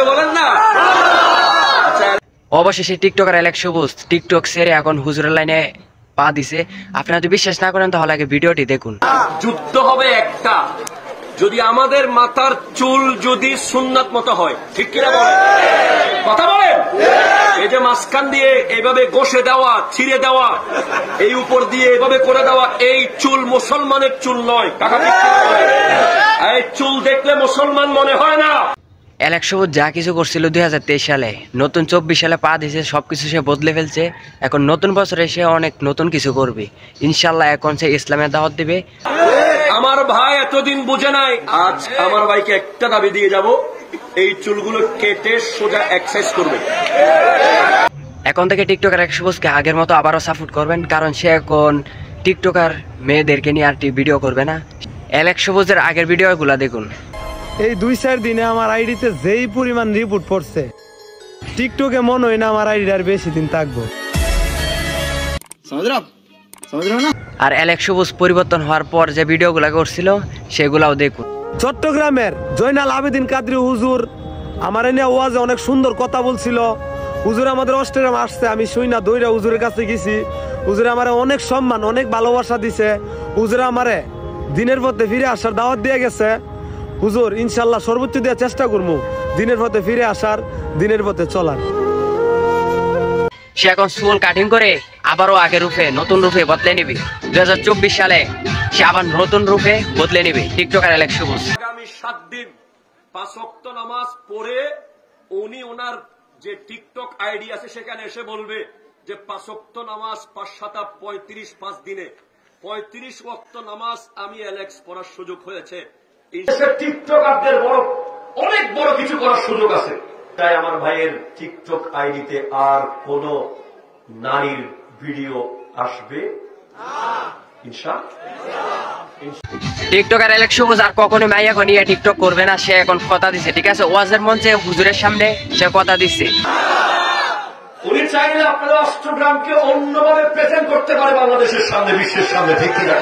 বলেন না। অবশেষে টিকটকার অ্যালেক্স সবুজ টিকটক ছেড়ে এখন হুজুরের লাইনে পা দিছে। আপনারা যদি বিশ্বাস না করেন তাহলে আগে ভিডিওটি দেখুন। যুদ্ধ হবে একটা, যদি আমাদের মাথার চুল যদি সুন্নাত মতো হয়, ঠিক কিনা বলেন, কথা বলেন। এই যে মাঝখান দিয়ে এইভাবে ঘষে দেওয়া, ছিঁড়ে দেওয়া, এই উপর দিয়ে এভাবে করে দেওয়া, এই চুল মুসলমানের চুল নয়। কাকা ঠিক কিনা বলেন? এই চুল দেখলে মুসলমান মনে হয় না। অ্যালেক্স সবুজ যা কিছু করছিল 2023 সালে, নতুন 24 সালে পা দিয়েছে, সবকিছু সে বদলে ফেলছে। এখন নতুন বছরে সে অনেক নতুন কিছু করবে ইনশাল্লাহ। এখন সে ইসলামের দাওয়াত দিবে। আমার ভাই এতদিন বুঝে নাই, আজ আমার ভাইকে একটা দাবি দিয়ে যাব, এই চুলগুলো কেটে সোজা এক্সারসাইজ করবে। এখন থেকে টিকটকার অ্যালেক্স সবুজকে আগের মতো আবারও সাপোর্ট করবেন, কারণ সে এখন টিকটকার মেয়েদেরকে নিয়ে আর ভিডিও করবে না। অ্যালেক্স সবুজের আগের ভিডিওগুলো দেখুন। এই 2-4 দিনে আমার আইডিতে যেই পরিমাণ রিপোর্ট পড়ছে, টিকটকে মনে হয় না আমার আইডি আর বেশি দিন থাকবো। আর অ্যালেক্স সবুজ পরিবর্তন হওয়ার পর যে ভিডিওগুলো করছিল সেগুলাও দেখুন। চট্টগ্রামের জয়নাল আবেদিন কাদরি হুজুর আমার এনে ওয়াজে অনেক সুন্দর কথা বলছিল। হুজুর আমাদের অস্ট্রেলিয়া আসছে, আমি শুই না দইরা হুজুরের কাছে গেছি। হুজুরে আমারে অনেক সম্মান, অনেক ভালোবাসা দিছে। হুজুরে আমারে দিনের পথে ফিরে আসার দাওয়াত দিয়ে গেছে। হুজুর ইনশাল্লাহ সর্বোচ্চ দেওয়ার চেষ্টা করবো, দিনের পথে ফিরে আসার, দিনের পথে চলার। সে এখন চুল কাটিং করে আবারও আগের রূপে, নতুন রূপে বদলে নিবে। 2024 সালে সে আবার নতুন রূপে বদলে নিবে টিকটকার অ্যালেক্স সবুজ। আগামী 7 দিন 5 ওয়াক্ত নামাজ পড়ে উনি ওনার যে টিকটক আইডি আছে সেখানে এসে বলবে যে 5 ওয়াক্ত নামাজ 5 7 35, 5 দিনে 35 ওয়াক্ত নামাজ আমি অ্যালেক্স পড়ার সুযোগ হয়েছে। টিকটকারদের অনেক বড় কিছু করার সুযোগ আছে। তাই আমার ভাইয়ের টিকটক আইডিতে আর কোন নারীর ভিডিও আসবে টিকটকার অ্যালেক্স সবুজ আর কখনো মাইয়াকে নিয়ে টিকটক করবে না, সে এখন কথা দিছে। ঠিক আছে, ওয়াজের মঞ্চে হুজুরের সামনে সে কথা দিচ্ছে। উনি চাইলে আপনারা অষ্টগ্রামকে অন্যভাবে প্রেজেন্ট করতে পারে বাংলাদেশের সামনে, বিশ্বের সামনে, ঠিক কিনা?